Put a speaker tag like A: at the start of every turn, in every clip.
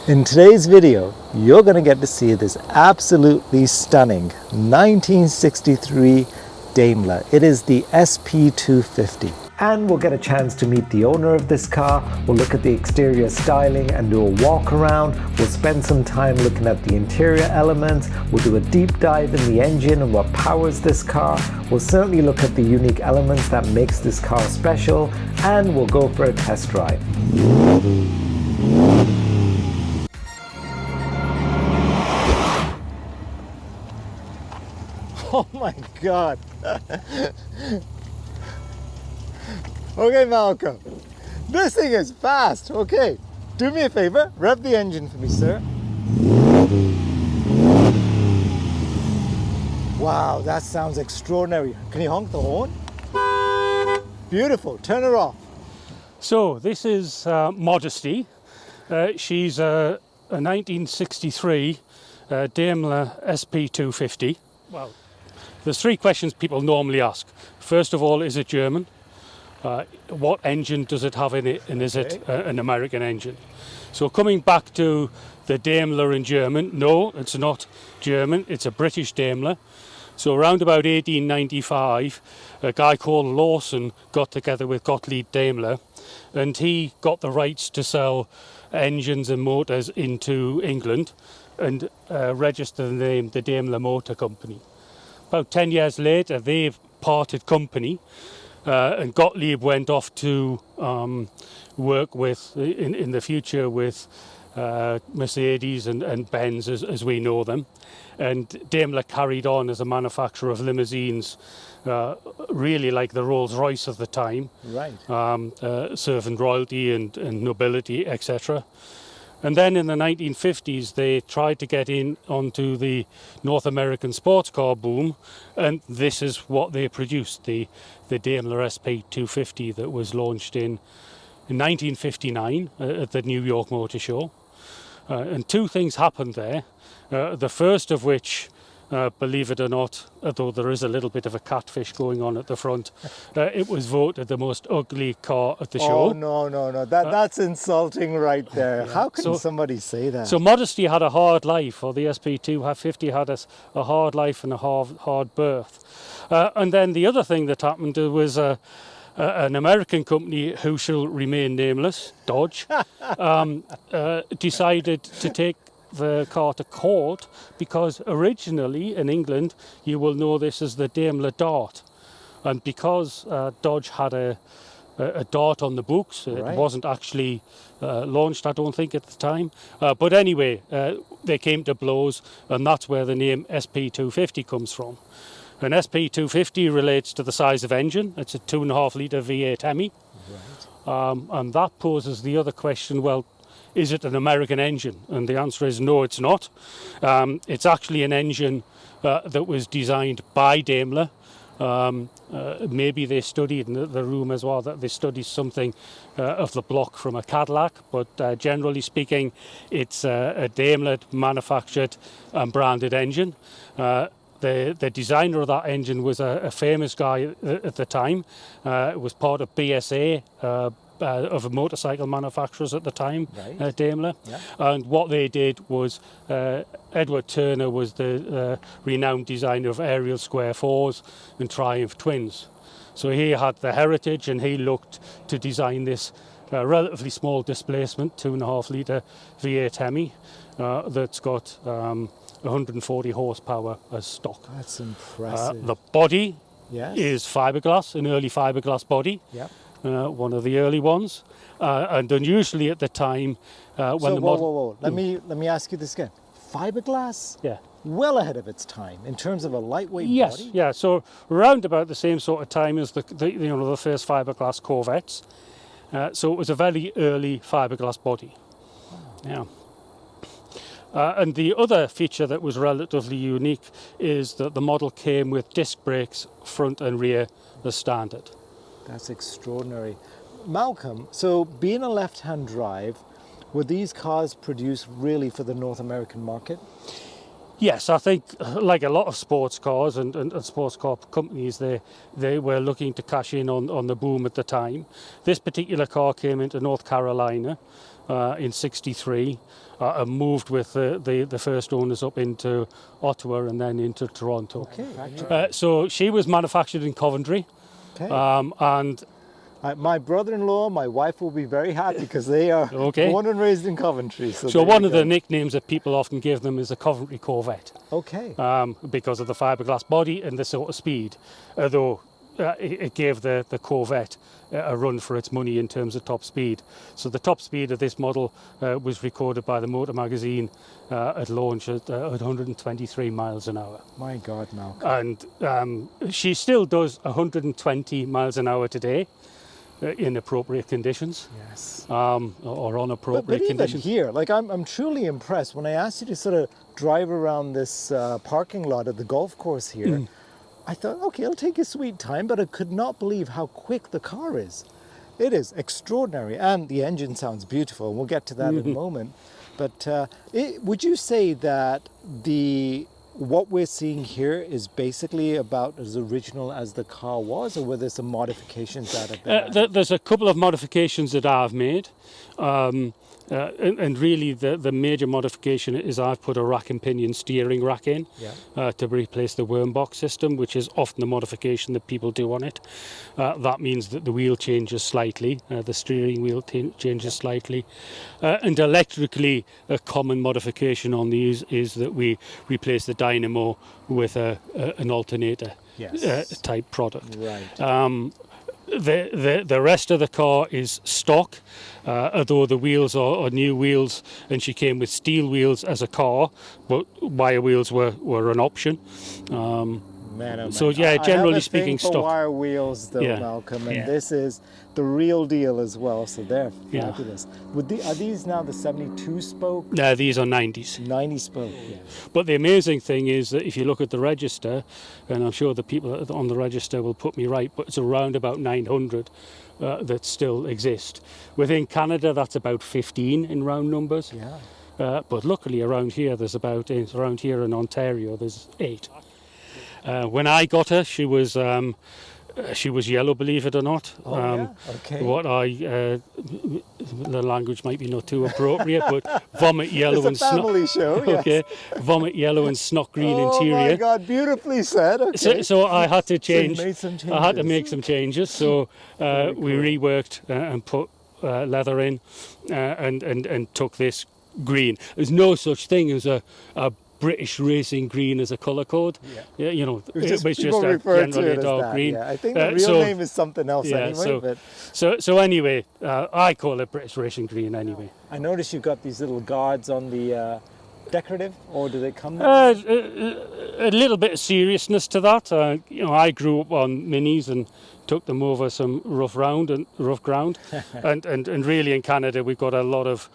A: In today's video, you're going to get to see this absolutely stunning 1963 Daimler. It is the SP250. And we'll get a chance to meet the owner of this car. We'll look at the exterior styling and do a walk around. We'll spend some time looking at the interior elements. We'll do a deep dive in the engine and what powers this car. We'll certainly look at the unique elements that makes this car special, and we'll go for a test drive. Oh my God. Okay, Malcolm, this thing is fast. Okay, do me a favor, rev the engine for me, sir. Wow, that sounds extraordinary. Can you honk the horn? Beautiful, turn her off.
B: So this is Modesty. She's a 1963 Daimler SP250. Well, there's three questions people normally ask. First of all, is it German? What engine does it have in it, and is it an American engine? So coming back to the Daimler in German, no, it's not German, it's a British Daimler. So around about 1895, a guy called Lawson got together with Gottlieb Daimler, and he got the rights to sell engines and motors into England and register the name the Daimler Motor Company. About 10 years later, they parted company, and Gottlieb went off to work with, in the future, with Mercedes and Benz as we know them. And Daimler carried on as a manufacturer of limousines, really like the Rolls-Royce of the time,
A: Right.
B: serving royalty and nobility, etc. And then in the 1950s, they tried to get in onto the North American sports car boom, and this is what they produced, the Daimler SP250 that was launched in 1959 at the New York Motor Show. And two things happened there, the first of which, believe it or not, although there is a little bit of a catfish going on at the front, it was voted the most ugly car at the show.
A: Oh, no. That's insulting right there. Yeah. How can somebody say that?
B: So Modesty had a hard life, or the SP250 had a hard life and a hard birth. And then the other thing that happened was an American company who shall remain nameless, Dodge, decided to take the car to court because originally in England you will know this as the Daimler Dart, and because Dodge had a Dart on the books, it wasn't actually launched, I don't think, at the time, but anyway, they came to blows, and that's where the name SP250 comes from. An SP250 relates to the size of engine. It's a 2.5 litre V8 Hemi, and that poses the other question, well, is it an American engine? And the answer is no, it's not. It's actually an engine that was designed by Daimler. Maybe they studied in the room as well, that they studied something of the block from a Cadillac, but generally speaking, it's a Daimler manufactured and branded engine. The designer of that engine was a famous guy at the time. It was part of BSA, of motorcycle manufacturers at the time, Daimler. Yeah. And what they did was, Edward Turner was the renowned designer of Ariel Square 4s and Triumph Twins. So he had the heritage, and he looked to design this relatively small displacement, 2.5 litre V8 Hemi, that's got 140 horsepower as stock.
A: That's impressive.
B: The body is fiberglass, an early fiberglass body. Yep. One of the early ones, and unusually at the time when
A: whoa. Let me ask you this again. Fiberglass?
B: Yeah.
A: Well ahead of its time in terms of a lightweight body?
B: Yes, yeah. So around about the same sort of time as the first fiberglass Corvettes. So it was a very early fiberglass body. Wow. Yeah. And the other feature that was relatively unique is that the model came with disc brakes front and rear as standard.
A: That's extraordinary. Malcolm, so being a left-hand drive, were these cars produced really for the North American market?
B: Yes, I think like a lot of sports cars and sports car companies, they were looking to cash in on the boom at the time. This particular car came into North Carolina in '63 and moved with the first owners up into Ottawa and then into Toronto.
A: Okay.
B: So she was manufactured in Coventry.
A: Okay.
B: And
A: my brother-in-law, my wife will be very happy because they are
B: Okay.
A: born and raised in Coventry.
B: so
A: there
B: one
A: you
B: of
A: go.
B: the nicknames that people often give them is a Coventry Corvette.
A: Okay.
B: Because of the fiberglass body and the sort of speed, although it gave the Corvette a run for its money in terms of top speed. So the top speed of this model was recorded by the Motor Magazine at launch at 123 miles an hour.
A: My God, Malcolm.
B: And she still does 120 miles an hour today in appropriate conditions.
A: Yes.
B: Or on
A: But
B: appropriate
A: even
B: conditions.
A: here, like I'm truly impressed. When I asked you to sort of drive around this parking lot at the golf course here, I thought, okay, it'll take a sweet time, but I could not believe how quick the car is. It is extraordinary, and the engine sounds beautiful, and we'll get to that in a moment. But would you say that what we're seeing here is basically about as original as the car was, or were there some modifications that have been added?
B: There's a couple of modifications that I've made. And really the major modification is I've put a rack and pinion steering rack in to replace the worm box system, which is often the modification that people do on it. That means that the wheel changes slightly, the steering wheel changes slightly. And electrically, a common modification on these is that we replace the dynamo with an alternator type product.
A: Right.
B: The rest of the car is stock, although the wheels are new wheels, and she came with steel wheels as a car, but wire wheels were an option.
A: Man, oh
B: So
A: man.
B: yeah, generally
A: I have a
B: speaking,
A: thing for
B: stock.
A: wire wheels, though,
B: Yeah.
A: Malcolm, and
B: Yeah.
A: this is the real deal as well. So they're
B: Yeah.
A: fabulous. Are these now the 72 spoke,
B: These are 90s.
A: 90 spoke? Yeah.
B: But the amazing thing is that if you look at the register, and I'm sure the people on the register will put me right, but it's around about 900 that still exist. Within Canada, that's about 15 in round numbers.
A: Yeah.
B: But luckily around here, around here in Ontario, there's 8. When I got her, she was yellow, believe it or not.
A: Okay.
B: The language might be not too appropriate, but vomit yellow and
A: It's a family show. Yes.
B: okay, vomit yellow and snot green
A: Oh
B: interior.
A: my God! Beautifully said. Okay.
B: So I had to change.
A: you made some
B: I had to
A: changes.
B: make some changes. So we reworked and put leather in and took this green. There's no such thing as a British racing green as a colour code.
A: Yeah.
B: You know,
A: It was just
B: it's
A: people
B: just
A: refer to
B: generally
A: it
B: a
A: as
B: dark
A: that.
B: green.
A: Yeah. I think the real name is something else anyway. But
B: So anyway, I call it British racing green anyway.
A: I noticed you've got these little guards on the decorative, or do they come?
B: A little bit of seriousness to that. I grew up on minis and took them over some rough ground, and really in Canada we've got a lot of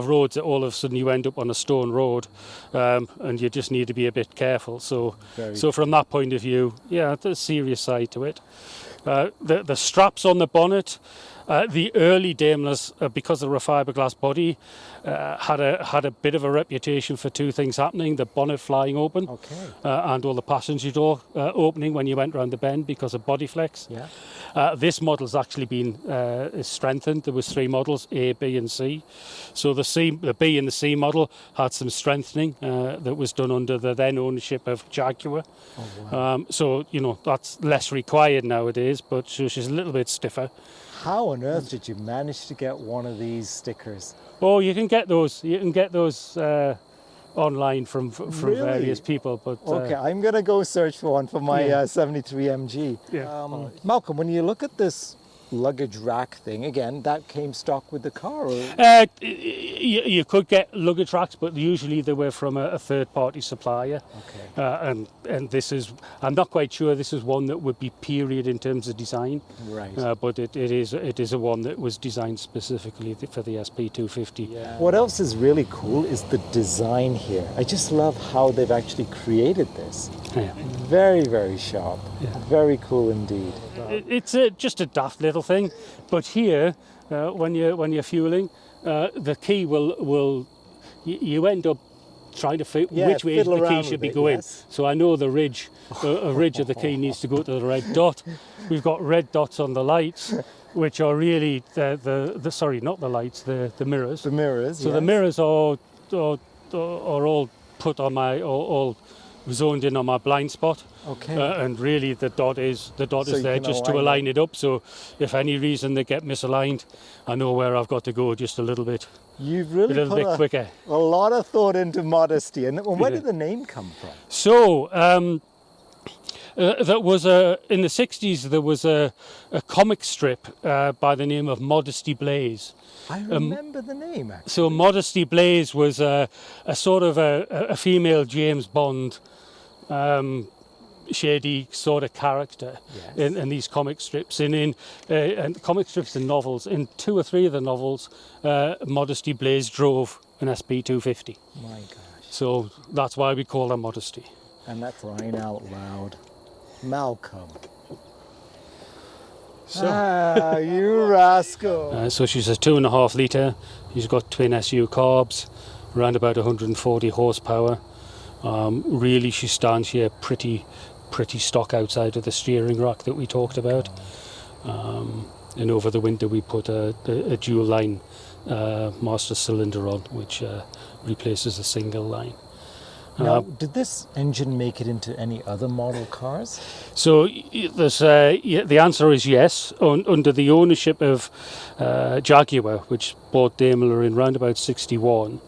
B: roads that all of a sudden you end up on a stone road, and you just need to be a bit careful. So from that point of view, yeah, there's a serious side to it. The straps on the bonnet. The early Daimlers, because of a fiberglass body, had a bit of a reputation for two things happening: the bonnet flying open, and all the passenger door opening when you went round the bend because of body flex.
A: Yeah.
B: This model's actually been strengthened. There was 3 models: A, B, and C. So the B and the C model had some strengthening that was done under the then ownership of Jaguar.
A: Oh, wow.
B: So that's less required nowadays, but she's a little bit stiffer.
A: How on earth did you manage to get one of these stickers?
B: Oh, you can get those. You can get those online from
A: Really?
B: various people. But
A: Okay, I'm gonna go search for one for my 73 MG.
B: Yeah.
A: Malcolm, when you look at this luggage rack thing, again, that came stock with the car? Or?
B: You could get luggage racks, but usually they were from a third-party supplier.
A: Okay.
B: And this is, I'm not quite sure this is one that would be period in terms of design.
A: Right.
B: But it is a one that was designed specifically for the SP250.
A: Yeah. What else is really cool is the design here. I just love how they've actually created this.
B: Yeah.
A: Very, very sharp.
B: Yeah.
A: Very cool indeed.
B: It's just a daft little thing, but here, when you're fueling, the key will you end up trying to fit which way
A: fiddle
B: the key
A: around
B: should
A: with
B: be
A: it,
B: going.
A: yes.
B: So I know the ridge, a ridge of the key needs to go to the red dot. We've got red dots on the lights. which are really the sorry, not the lights, the mirrors.
A: The mirrors.
B: So the mirrors are all put on my all zoned in on my blind spot.
A: Okay.
B: And really the dot is
A: So you
B: there
A: can
B: just to align it up. So if any reason they get misaligned, I know where I've got to go just a little bit.
A: You've really
B: a little bit quicker.
A: A lot of thought into modesty. And where did the name come from?
B: So that was in the 60s. There was a comic strip by the name of Modesty Blaze.
A: I remember the name, actually.
B: So Modesty Blaze was a sort of a female James Bond shady sort of character in these comic strips. And comic strips and novels, in 2 or 3 of the novels, Modesty Blaze drove an SP250.
A: My gosh.
B: So that's why we call her Modesty.
A: And that's crying out loud. Malcolm.
B: So,
A: you rascal.
B: so she's a 2.5 litre. She's got twin SU carbs, around about 140 horsepower. Really, she stands here pretty stock outside of the steering rack that we talked about. And over the winter we put a dual line master cylinder on, which replaces a single line.
A: Now, did this engine make it into any other model cars?
B: So there's, the answer is yes. Under the ownership of Jaguar, which bought Daimler in round about 61,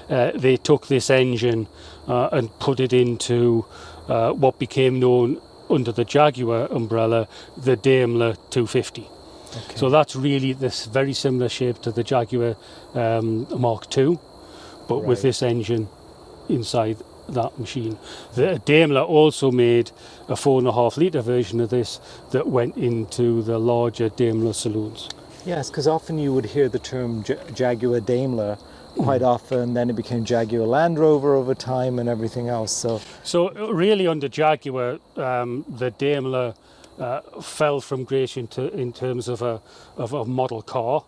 B: they took this engine and put it into what became known under the Jaguar umbrella, the Daimler 250.
A: Okay.
B: So that's really this very similar shape to the Jaguar Mark II, but with this engine inside that machine. The Daimler also made a 4.5 litre version of this that went into the larger Daimler saloons.
A: Yes, because often you would hear the term Jaguar Daimler quite often, then it became Jaguar Land Rover over time and everything else. So
B: really under Jaguar, the Daimler fell from grace in terms of a model car.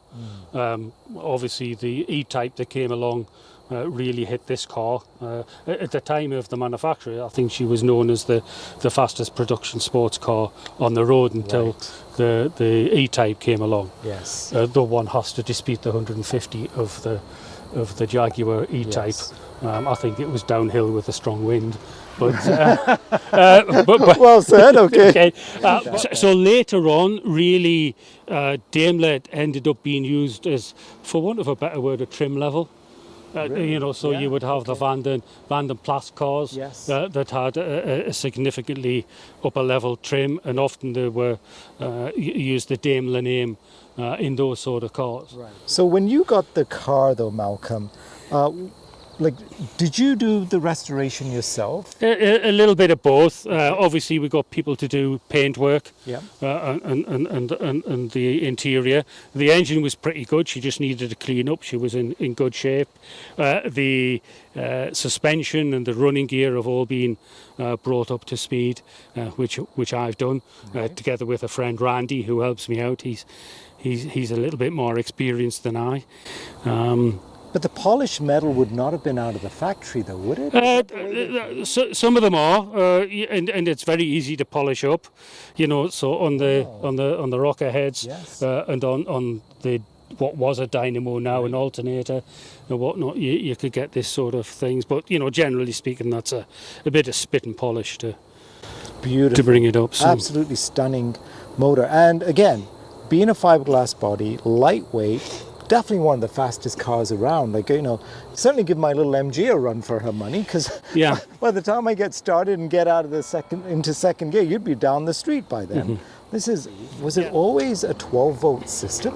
B: Obviously the E-Type that came along really hit this car. At the time of the manufacture, I think she was known as the fastest production sports car on the road until the E-Type came along.
A: Yes.
B: Though one has to dispute the 150 of the Jaguar E-Type.
A: Yes.
B: I think it was downhill with a strong wind. But, but
A: well said, okay.
B: So later on, really, Daimler ended up being used as, for want of a better word, a trim level.
A: Really?
B: You know, so you would have the Van den Plas cars that had a significantly upper level trim, and often they were used the Daimler name in those sort of cars.
A: Right. So when you got the car, though, Malcolm, did you do the restoration yourself?
B: A little bit of both. Obviously, we got people to do paint work and the interior. The engine was pretty good. She just needed to clean up. She was in good shape. The suspension and the running gear have all been brought up to speed, which I've done together with a friend Randy, who helps me out. He's a little bit more experienced than I.
A: But the polished metal would not have been out of the factory, though, would it?
B: Some of them are, and it's very easy to polish up. You know, so on the rocker heads and on the what was a dynamo, now an alternator and whatnot, you could get this sort of things. But you know, generally speaking, that's a bit of spit and polish to bring it up. So.
A: Absolutely stunning motor, and again, being a fiberglass body, lightweight. Definitely one of the fastest cars around. Like, you know, certainly give my little MG a run for her money, because by the time I get started and get out of into second gear, you'd be down the street by then. Was it always a 12-volt system?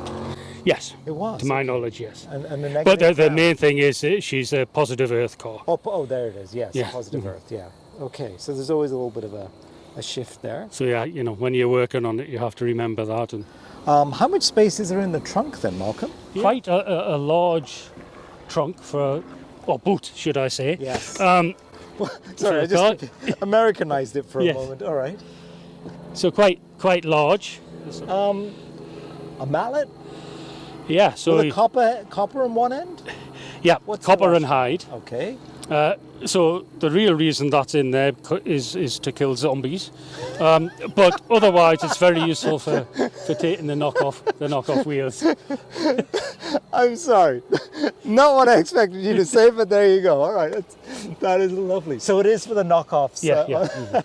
B: Yes,
A: it was.
B: To my knowledge, yes.
A: And the next
B: but the main thing is she's a positive earth car.
A: Oh, there it is. Yes, positive earth. Yeah. Okay, so there's always a little bit of a shift there.
B: So yeah, you know, when you're working on it, you have to remember that. And
A: how much space is there in the trunk then, Malcolm?
B: Quite a large trunk or boot, should I say.
A: Yes. Sorry, I just Americanized it for a moment. All right.
B: So quite large.
A: A mallet?
B: Yeah, so
A: With a copper on one end?
B: yeah,
A: What's the
B: copper
A: rest?
B: and hide.
A: Okay.
B: So the real reason that's in there is to kill zombies, but otherwise it's very useful for taking the knockoff wheels.
A: I'm sorry. Not what I expected you to say, but there you go. All right. That is lovely. So it is for the knockoffs.
B: Yeah, yeah.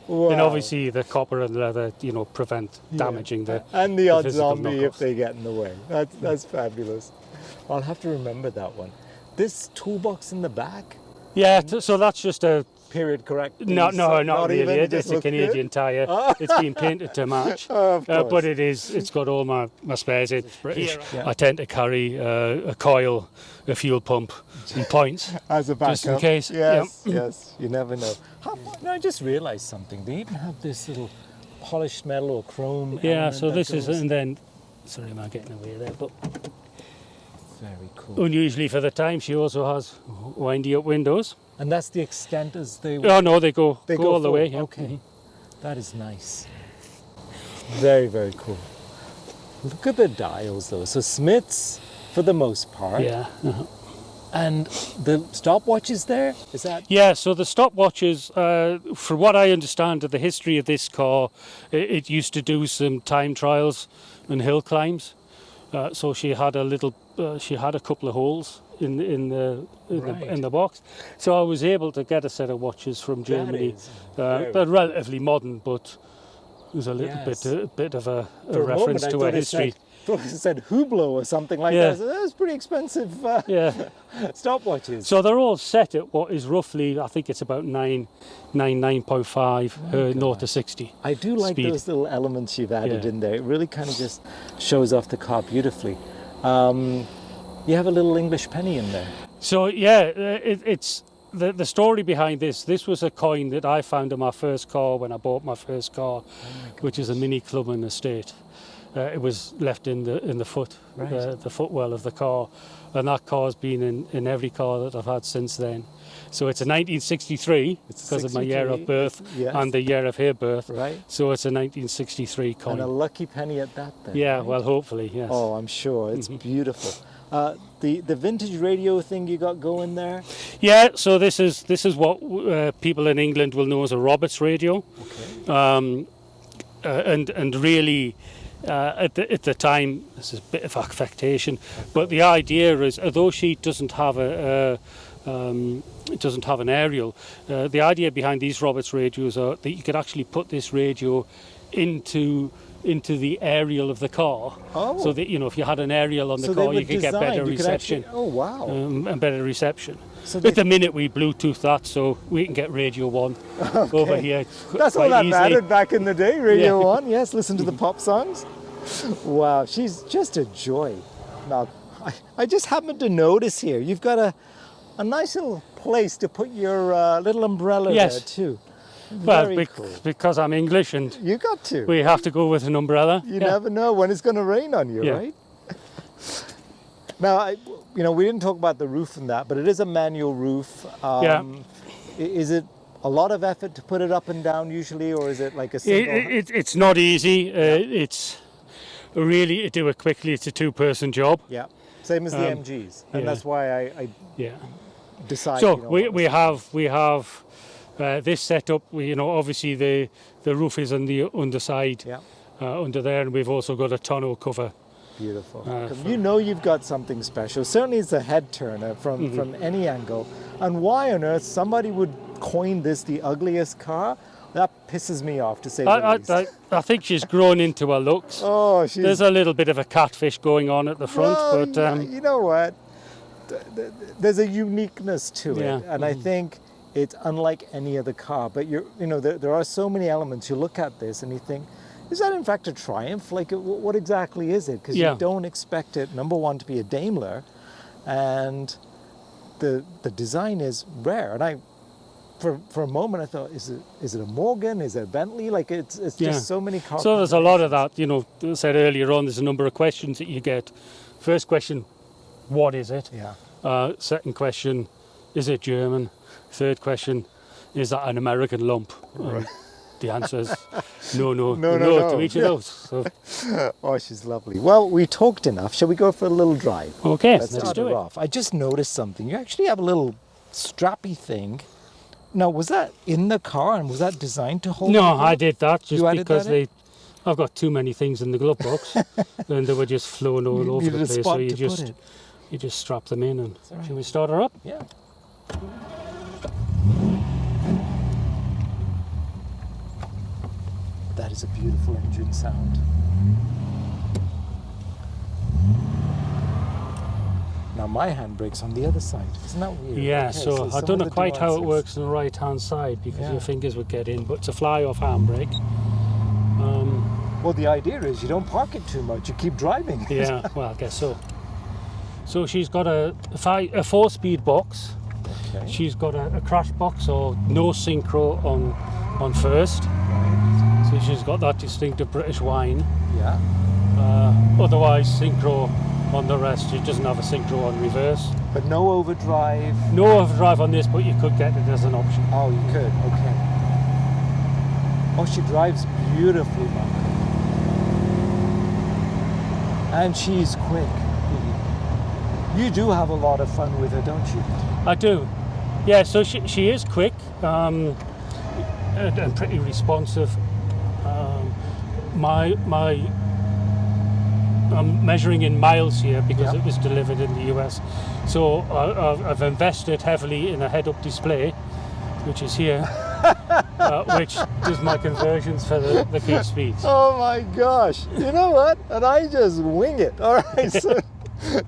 A: Wow.
B: And obviously the copper and leather, prevent damaging the
A: and the odd
B: physical
A: zombie if
B: knockoffs.
A: they get in the way. That's fabulous. I'll have to remember that one. This toolbox in the back,
B: Yeah, so that's just a
A: period correct?
B: no,
A: piece?
B: not really.
A: Even,
B: It's
A: just
B: a
A: looks
B: Canadian tyre. It's been painted to match,
A: Of course.
B: but it's got all my spares. It's British.
A: Yeah.
B: I tend to carry a coil, a fuel pump, and points.
A: As a backup.
B: Just in case.
A: Yes, yes. You never know. No, I just realised something. They even have this little polished metal or chrome.
B: Yeah,
A: element
B: so
A: that
B: this is,
A: goes-
B: and then, sorry, am I getting away there? But
A: Very cool.
B: unusually for the time, she also has windy up windows.
A: And that's the extent as they
B: Oh no, they go
A: They
B: all the
A: full.
B: way. Yeah.
A: Okay. That is nice. Very, very cool. Look at the dials though. So Smiths for the most part.
B: Yeah. Uh-huh.
A: And the stopwatches there? Is that
B: Yeah, so the stopwatches, for what I understand of the history of this car, it used to do some time trials and hill climbs. So she had a couple of holes in the box. So I was able to get a set of watches from Germany.
A: is very
B: They're relatively modern, but there's a little
A: Yes.
B: bit of a
A: for a
B: reference
A: moment, I
B: to
A: thought
B: a
A: it
B: history.
A: thought it said Hublot or something like
B: Yeah.
A: that. So that's pretty expensive
B: Yeah.
A: stopwatches.
B: So they're all set at what is roughly, I think it's about 9.5 0 to 60.
A: I do like
B: speed.
A: those little elements you've added
B: Yeah.
A: in there. It really kind of just shows off the car beautifully. You have a little English penny in there.
B: So yeah, it's the story behind this. This was a coin that I found in my first car when I bought my first car, which is a Mini Clubman Estate. It was left in the foot,
A: Right.
B: the footwell of the car, and that car's been in every car that I've had since then. So it's a 1963
A: It's
B: because of my year
A: 63,
B: of birth
A: yes.
B: and the year of her birth.
A: Right.
B: So it's a 1963 coin.
A: And a lucky penny at that then.
B: Yeah,
A: right?
B: well, hopefully, yes.
A: Oh, I'm sure. It's beautiful. The vintage radio thing you got going there?
B: Yeah, so this is what people in England will know as a Roberts radio.
A: Okay.
B: And really, at the time, this is a bit of affectation, but the idea is, although she doesn't have an aerial, the idea behind these Roberts radios are that you could actually put this radio into the aerial of the car,
A: Oh.
B: so that if you had an aerial on the
A: So they
B: car,
A: were
B: you could get
A: designed,
B: better
A: you could
B: reception.
A: actually- oh, wow.
B: And better reception.
A: So
B: At the minute we Bluetooth that, so we can get Radio 1 over here
A: That's all
B: quite
A: that
B: easily.
A: mattered back in the day, Radio
B: Yeah.
A: 1. Yes, listen to the pop songs. Wow, she's just a joy. Now, I just happened to notice here, you've got a nice little place to put your little umbrella
B: Yes.
A: there too.
B: Well,
A: Very cool.
B: because I'm English and
A: You got to.
B: we have to go with an umbrella.
A: You
B: Yeah.
A: never know when it's going to rain on you,
B: Yeah.
A: right? Now, we didn't talk about the roof and that, but it is a manual roof.
B: Yeah.
A: Is it a lot of effort to put it up and down usually, or is it like a single?
B: It's not easy. It's really, to do it quickly, it's a two-person job.
A: Yeah, same as the MGs, and
B: yeah.
A: that's why I
B: Yeah.
A: decided.
B: So
A: you know,
B: we have this setup. Obviously the roof is on the underside,
A: Yeah,
B: under there, and we've also got a tonneau cover.
A: beautiful. 'Cause you've got something special. Certainly, it's a head turner from any angle. And why on earth somebody would coin this the ugliest car? That pisses me off, to say the least.
B: I think she's grown into her looks.
A: Oh, she's.
B: There's a little bit of a catfish going on at the front,
A: Well,
B: but
A: you know what? There's a uniqueness to
B: Yeah.
A: it, and I think it's unlike any other car. But there are so many elements. You look at this and you think, is that in fact a Triumph? Like, what exactly is it? Because
B: Yeah.
A: you don't expect it, number one, to be a Daimler, and the design is rare. And for a moment I thought, is it a Morgan? Is it a Bentley? Like, it's
B: Yeah.
A: just so many cars.
B: so there's a lot of that. As I said earlier on, there's a number of questions that you get. First question, what is it?
A: Yeah.
B: Second question, is it German? Third question, is that an American lump? the answer is no
A: No.
B: to each of those. So,
A: Oh, she's lovely. Well, we talked enough. Shall we go for a little drive?
B: okay,
A: Let's
B: let's
A: start
B: do
A: her
B: it.
A: off. I just noticed something. You actually have a little strappy thing. Now, was that in the car and was that designed to hold?
B: No,
A: the glove?
B: I did that just
A: You added
B: because
A: that in?
B: I've got too many things in the glove box, and they were just flown all
A: You
B: over
A: needed
B: the
A: a
B: place.
A: spot
B: So
A: to put it.
B: you just strap them in, and
A: all right.
B: shall we start her up?
A: Yeah. That is a beautiful engine sound. Now my handbrake's on the other side. Isn't that weird?
B: Yeah.
A: Okay,
B: So I
A: some
B: don't know
A: of the
B: quite how it
A: nuances.
B: works on the right-hand side because
A: Yeah.
B: your fingers would get in, but it's a fly-off handbrake.
A: Well, the idea is you don't park it too much. You keep driving.
B: Yeah, well, I guess so. So she's got a 4-speed box.
A: Okay.
B: She's got a crash box or no synchro on first.
A: Right.
B: So she's got that distinctive British whine.
A: Yeah.
B: Otherwise, synchro on the rest. She doesn't have a synchro on reverse.
A: But no overdrive.
B: No overdrive on this, but you could get it as an option.
A: Oh, you could. Okay. Oh, she drives beautifully, Mark. And she's quick. You do have a lot of fun with her, don't you?
B: I do. Yeah, so she is quick and pretty responsive. I'm measuring in miles here because
A: Yep.
B: it was delivered in the US. So I've invested heavily in a head-up display, which is here, which does my conversions for the key speeds.
A: Oh my gosh! You know what? And I just wing it. All right.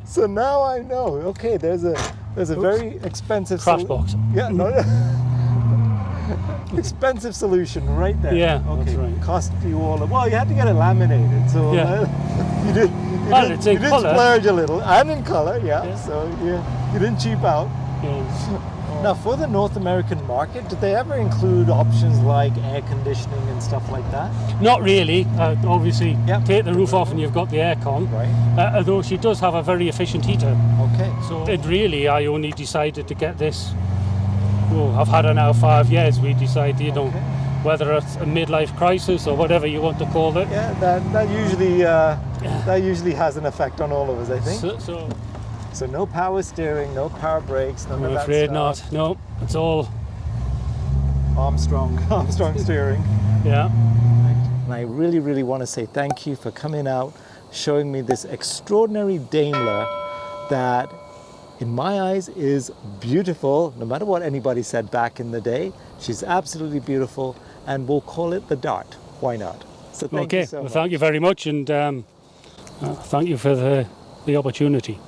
A: So now I know. Okay, there's a very expensive
B: Crash box.
A: Yeah. No. Expensive solution right there.
B: Yeah,
A: Okay.
B: that's right.
A: Cost you all. Well, you had to get it laminated, so
B: Yeah.
A: you did.
B: Well, it's in
A: you did
B: colour.
A: splurge a little, and in color. Yeah.
B: Yeah.
A: So you didn't cheap out.
B: Yeah.
A: Now, for the North American market, did they ever include options like air conditioning and stuff like that?
B: Not really. Obviously,
A: Yep.
B: take the roof off and you've got the aircon.
A: Right.
B: Although she does have a very efficient heater.
A: Okay.
B: So I only decided to get this. Oh, I've had her now 5 years. We decided,
A: Okay.
B: whether it's a midlife crisis or whatever you want to call it.
A: Yeah, that usually has an effect on all of us, I think. So no power steering, no power brakes, none
B: I'm
A: of that
B: afraid
A: stuff.
B: not. No, it's all.
A: Armstrong steering.
B: Yeah.
A: And I really, really want to say thank you for coming out, showing me this extraordinary Daimler that, in my eyes, is beautiful. No matter what anybody said back in the day, she's absolutely beautiful, and we'll call it the Dart. Why not? So thank you so much.
B: Thank you very much, and thank you for the opportunity.